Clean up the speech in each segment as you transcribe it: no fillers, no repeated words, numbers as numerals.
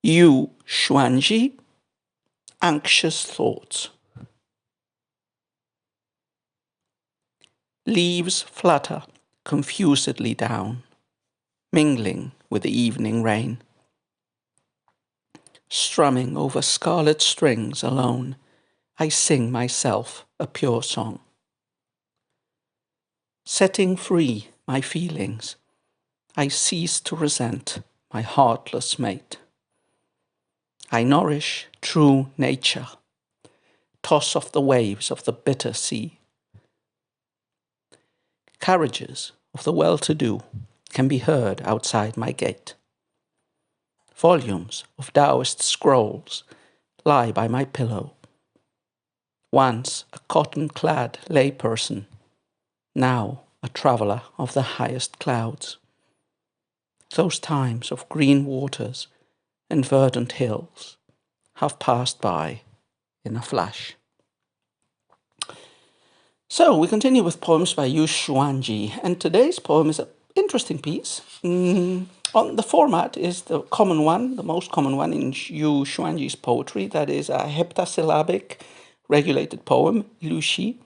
Xuanji, anxious thoughts. Leaves flutter confusedly down, mingling with the evening rain. Strumming over scarlet strings alone, I sing myself a pure song. Setting free my feelings, I cease to resent my heartless mate. I nourish true nature, toss off the waves of the bitter sea. Carriages of the well-to-do can be heard outside my gate. Volumes of Taoist scrolls lie by my pillow. Once a cotton-clad layperson, now a traveller of the highest clouds. Those times of green waters and verdant hills have passed by in a flash. So we continue with poems by Xuanji, and today's poem is an interesting piece. On the format is the common one, the most common one in Xuanji's poetry. That is a heptasyllabic regulated poem, Lu Xi.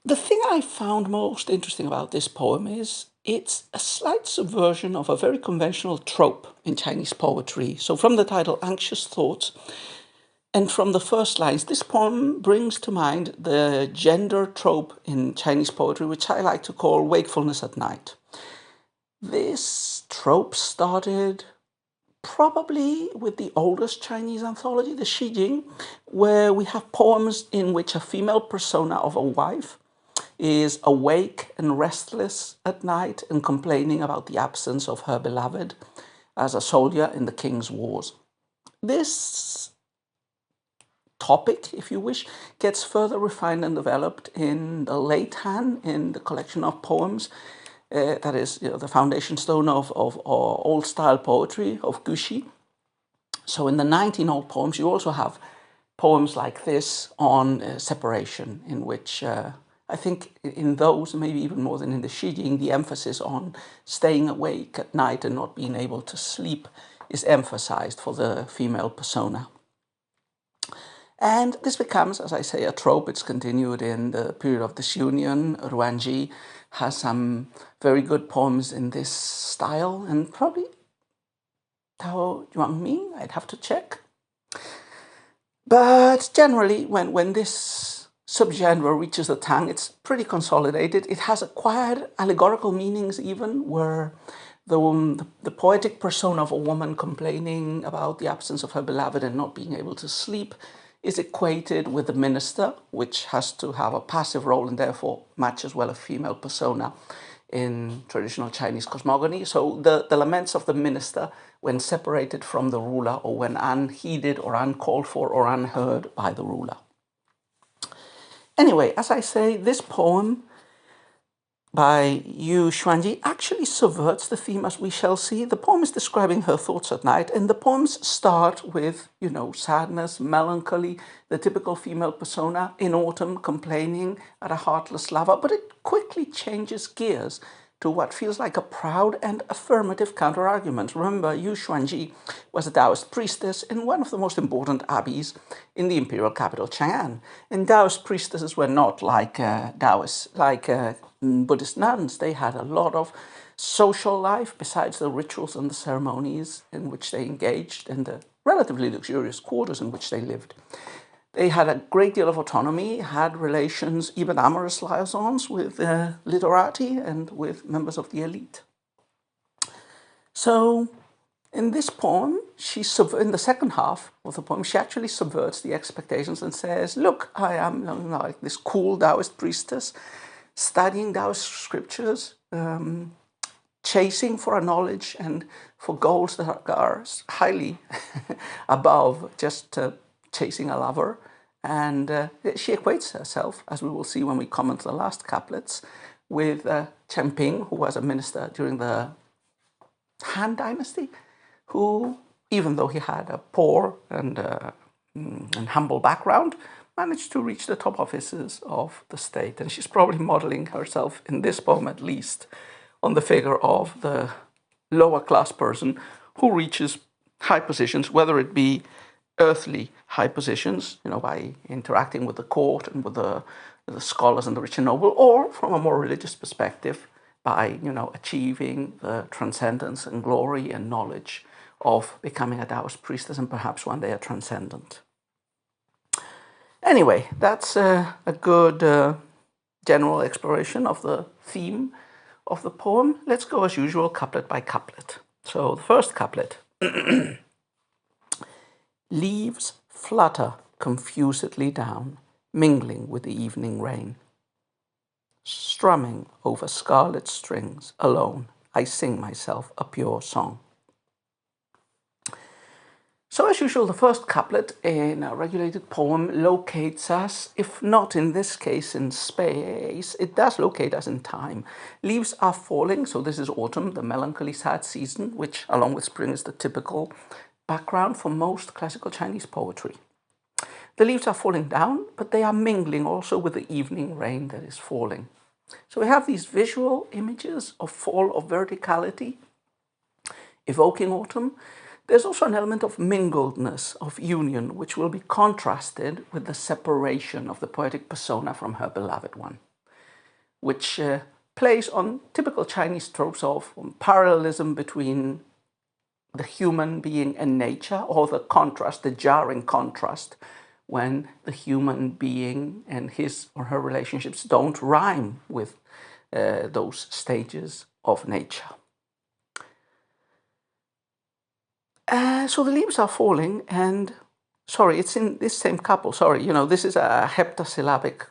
The thing I found most interesting about this poem is it's a slight subversion of a very conventional trope in Chinese poetry. So from the title, Anxious Thoughts, and from the first lines, this poem brings to mind the gender trope in Chinese poetry, which I like to call wakefulness at night. This trope started probably with the oldest Chinese anthology, the Xijing, where we have poems in which a female persona of a wife is awake and restless at night and complaining about the absence of her beloved as a soldier in the king's wars. This topic, if you wish, gets further refined and developed in the late Han, in the collection of poems that is the foundation stone of old-style poetry, of Guxi. So in the 19 old poems, you also have poems like this on separation, in which I think in those, maybe even more than in the Xijing, the emphasis on staying awake at night and not being able to sleep is emphasized for the female persona. And this becomes, as I say, a trope. It's continued in the period of disunion. Xuanji has some very good poems in this style, and probably Tao Yuanming, I'd have to check. But generally, when this subgenre reaches the Tang, it's pretty consolidated. It has acquired allegorical meanings even, where the poetic persona of a woman complaining about the absence of her beloved and not being able to sleep is equated with the minister, which has to have a passive role and therefore matches well a female persona in traditional Chinese cosmogony. So the laments of the minister when separated from the ruler, or when unheeded or uncalled for or unheard by the ruler. Anyway, as I say, this poem by Xuanji actually subverts the theme, as we shall see. The poem is describing her thoughts at night, and the poems start with, sadness, melancholy, the typical female persona in autumn complaining at a heartless lover, but it quickly changes gears to what feels like a proud and affirmative counter-argument. Remember, Xuanji was a Taoist priestess in one of the most important abbeys in the imperial capital, Chang'an. And Taoist priestesses were not like Buddhist nuns. They had a lot of social life besides the rituals and the ceremonies in which they engaged and the relatively luxurious quarters in which they lived. They had a great deal of autonomy, had relations, even amorous liaisons, with literati and with members of the elite. So in this poem, in the second half of the poem, she actually subverts the expectations and says, look, I am like this cool Taoist priestess, studying Taoist scriptures, chasing for a knowledge and for goals that are highly above just chasing a lover. And she equates herself, as we will see when we comment the last couplets, with Chen Ping, who was a minister during the Han Dynasty, who, even though he had a poor and humble background, managed to reach the top offices of the state. And she's probably modeling herself, in this poem at least, on the figure of the lower class person who reaches high positions, whether it be earthly high positions, by interacting with the court and with the scholars and the rich and noble, or from a more religious perspective, by achieving the transcendence and glory and knowledge of becoming a Taoist priestess and perhaps one day a transcendent. Anyway, that's a good general exploration of the theme of the poem. Let's go as usual, couplet by couplet. So the first couplet. Leaves flutter confusedly down, mingling with the evening rain. Strumming over scarlet strings, alone, I sing myself a pure song. So as usual, the first couplet in a regulated poem locates us, if not in this case in space, it does locate us in time. Leaves are falling, so this is autumn, the melancholy sad season, which along with spring is the typical background for most classical Chinese poetry. The leaves are falling down, but they are mingling also with the evening rain that is falling. So we have these visual images of fall, of verticality, evoking autumn. There's also an element of mingledness, of union, which will be contrasted with the separation of the poetic persona from her beloved one, which plays on typical Chinese tropes of parallelism between the human being and nature, or the contrast, the jarring contrast, when the human being and his or her relationships don't rhyme with those stages of nature. So the leaves are falling, and sorry, it's in this same couple. Sorry, this is a heptasyllabic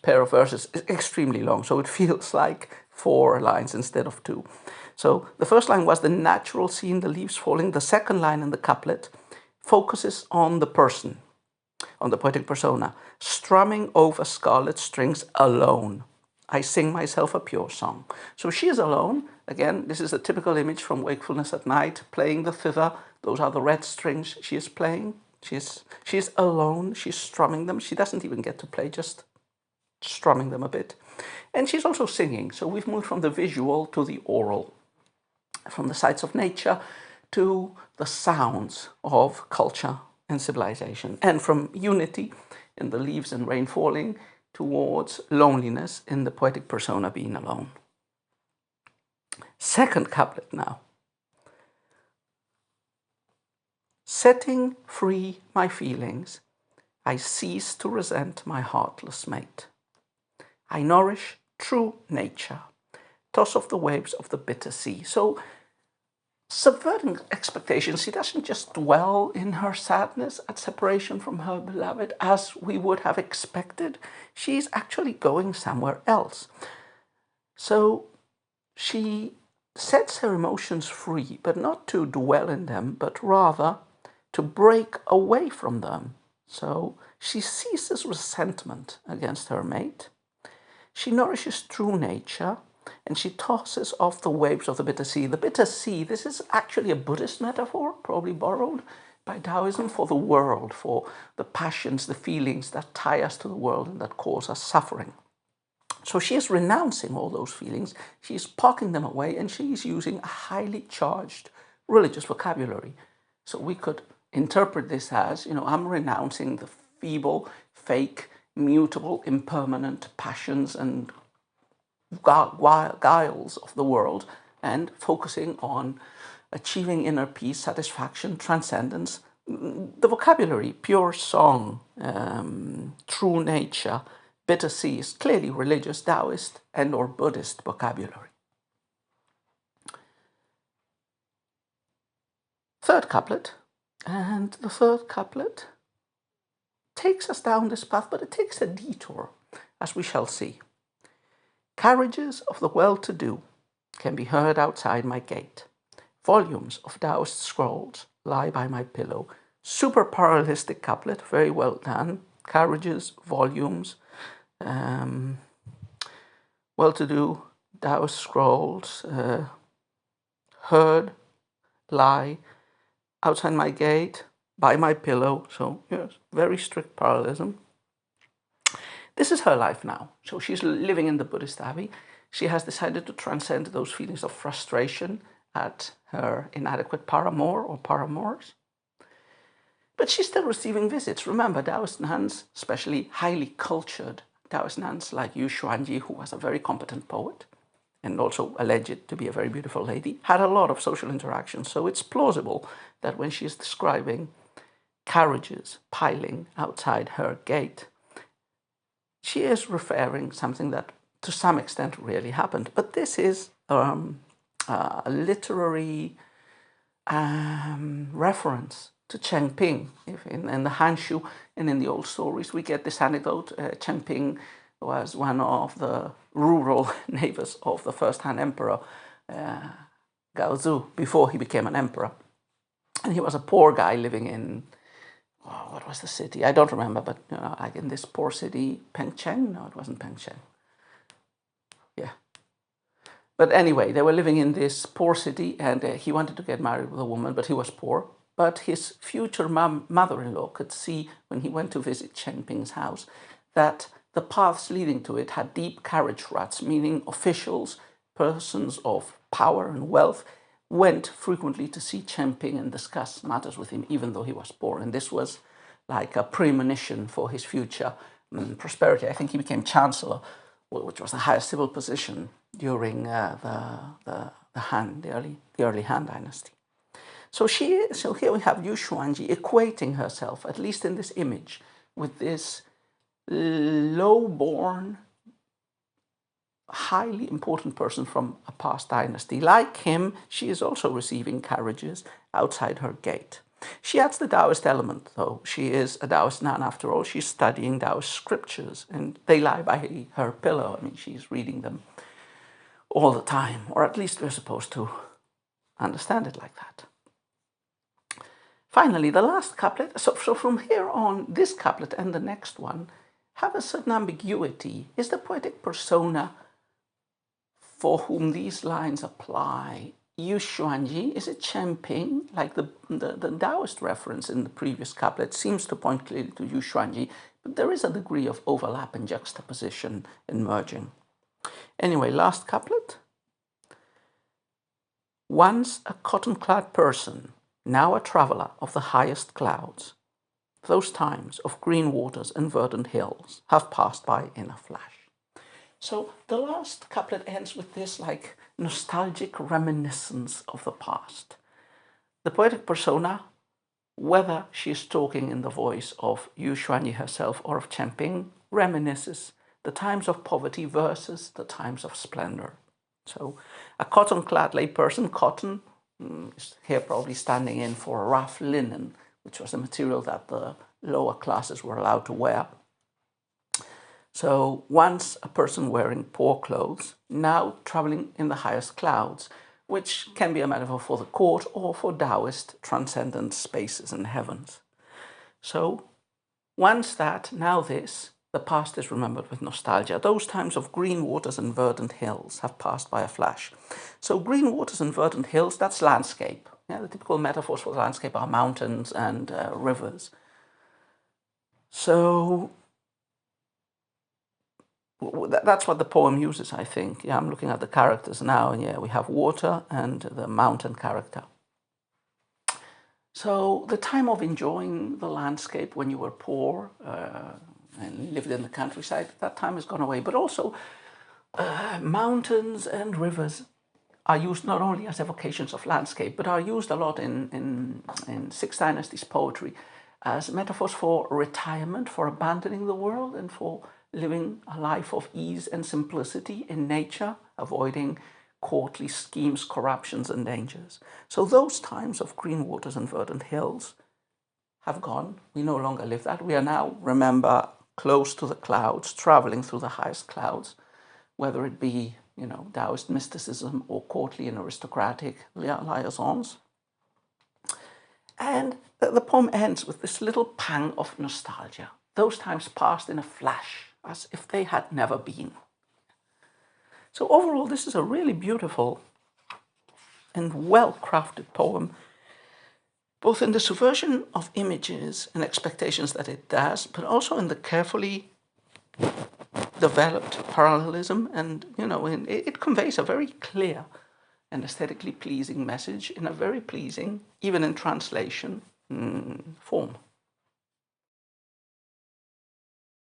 pair of verses. It's extremely long, so it feels like 4 lines instead of 2. So the first line was the natural scene, the leaves falling. The second line in the couplet focuses on the person, on the poetic persona, strumming over scarlet strings alone. I sing myself a pure song. So she is alone. Again, this is a typical image from Wakefulness at Night, playing the thither. Those are the red strings she is playing. She is alone. She's strumming them. She doesn't even get to play, just strumming them a bit. And she's also singing. So we've moved from the visual to the oral, from the sights of nature to the sounds of culture and civilization, and from unity in the leaves and rain falling towards loneliness in the poetic persona being alone. Second couplet now. Setting free my feelings, I cease to resent my heartless mate. I nourish true nature, toss off the waves of the bitter sea. So, subverting expectations, she doesn't just dwell in her sadness at separation from her beloved as we would have expected. She's actually going somewhere else. So she sets her emotions free, but not to dwell in them, but rather to break away from them. So she ceases resentment against her mate. She nourishes true nature, and she tosses off the waves of the bitter sea. The bitter sea, this is actually a Buddhist metaphor, probably borrowed by Taoism, for the world, for the passions, the feelings that tie us to the world and that cause us suffering. So she is renouncing all those feelings, she is parking them away, and she is using a highly charged religious vocabulary. So we could interpret this as, I'm renouncing the feeble, fake, mutable, impermanent passions and guiles of the world, and focusing on achieving inner peace, satisfaction, transcendence. The vocabulary, pure song, true nature, bitter sea, is clearly religious, Taoist, and or Buddhist vocabulary. Third couplet, and the third couplet takes us down this path, but it takes a detour, as we shall see. Carriages of the well-to-do can be heard outside my gate. Volumes of Taoist scrolls lie by my pillow. Super parallelistic couplet, very well done. Carriages, volumes, well-to-do, Taoist scrolls, heard, lie, outside my gate, by my pillow. So yes, very strict parallelism. This is her life now. So she's living in the Buddhist abbey. She has decided to transcend those feelings of frustration at her inadequate paramour or paramours. But she's still receiving visits. Remember, Taoist nuns, especially highly cultured Taoist nuns like Xuanji, who was a very competent poet and also alleged to be a very beautiful lady, had a lot of social interaction. So it's plausible that when she's describing carriages piling outside her gate, she is referring something that to some extent really happened. But this is a literary reference to Chengping. If in the Hanshu and in the old stories, we get this anecdote. Chengping was one of the rural neighbors of the first Han Emperor, Gaozu, before he became an emperor. And he was a poor guy living in, what was the city? I don't remember, but like in this poor city, Pengcheng? No, it wasn't Pengcheng. Yeah. But anyway, they were living in this poor city, and he wanted to get married with a woman, but he was poor. But his future mother-in-law could see, when he went to visit Chengping's house, that the paths leading to it had deep carriage ruts, meaning officials, persons of power and wealth, went frequently to see Chengping and discuss matters with him, even though he was poor. And this was like a premonition for his future prosperity. I think he became chancellor, which was the highest civil position during the Han, the early Han dynasty. So here we have Yu Xuanji equating herself, at least in this image, with this low-born, highly important person from a past dynasty. Like him, she is also receiving carriages outside her gate. She adds the Taoist element, though. She is a Taoist nun after all. She's studying Taoist scriptures, and they lie by her pillow. I mean, she's reading them all the time, or at least we're supposed to understand it like that. Finally, the last couplet. So from here on, this couplet and the next one have a certain ambiguity. Is the poetic persona for whom these lines apply Yu Xuanji? Is it Chengping? Like the Taoist reference in the previous couplet seems to point clearly to Yu Xuanji, but there is a degree of overlap and juxtaposition and merging. Anyway, last couplet. Once a cotton-clad person, now a traveller of the highest clouds, those times of green waters and verdant hills have passed by in a flash. So the last couplet ends with this like nostalgic reminiscence of the past. The poetic persona, whether she is talking in the voice of Yu Xuanji herself or of Chengping, reminisces the times of poverty versus the times of splendor. So a cotton-clad layperson, cotton, is here probably standing in for rough linen, which was a material that the lower classes were allowed to wear. So once a person wearing poor clothes, now traveling in the highest clouds, which can be a metaphor for the court or for Taoist transcendent spaces and heavens. So once that, now this, the past is remembered with nostalgia. Those times of green waters and verdant hills have passed by a flash. So green waters and verdant hills, that's landscape. Yeah, the typical metaphors for landscape are mountains and rivers. So that's what the poem uses, I think. Yeah, I'm looking at the characters now, and yeah, we have water and the mountain character. So the time of enjoying the landscape when you were poor and lived in the countryside, that time has gone away. But also mountains and rivers are used not only as evocations of landscape, but are used a lot in Sixth Dynasty's poetry as metaphors for retirement, for abandoning the world, and for living a life of ease and simplicity in nature, avoiding courtly schemes, corruptions, and dangers. So those times of green waters and verdant hills have gone. We no longer live that. We are now, remember, close to the clouds, traveling through the highest clouds, whether it be, Taoist mysticism or courtly and aristocratic liaisons. And the poem ends with this little pang of nostalgia. Those times passed in a flash, as if they had never been. So overall, this is a really beautiful and well-crafted poem, both in the subversion of images and expectations that it does, but also in the carefully developed parallelism, and it conveys a very clear and aesthetically pleasing message in a very pleasing, even in translation, form.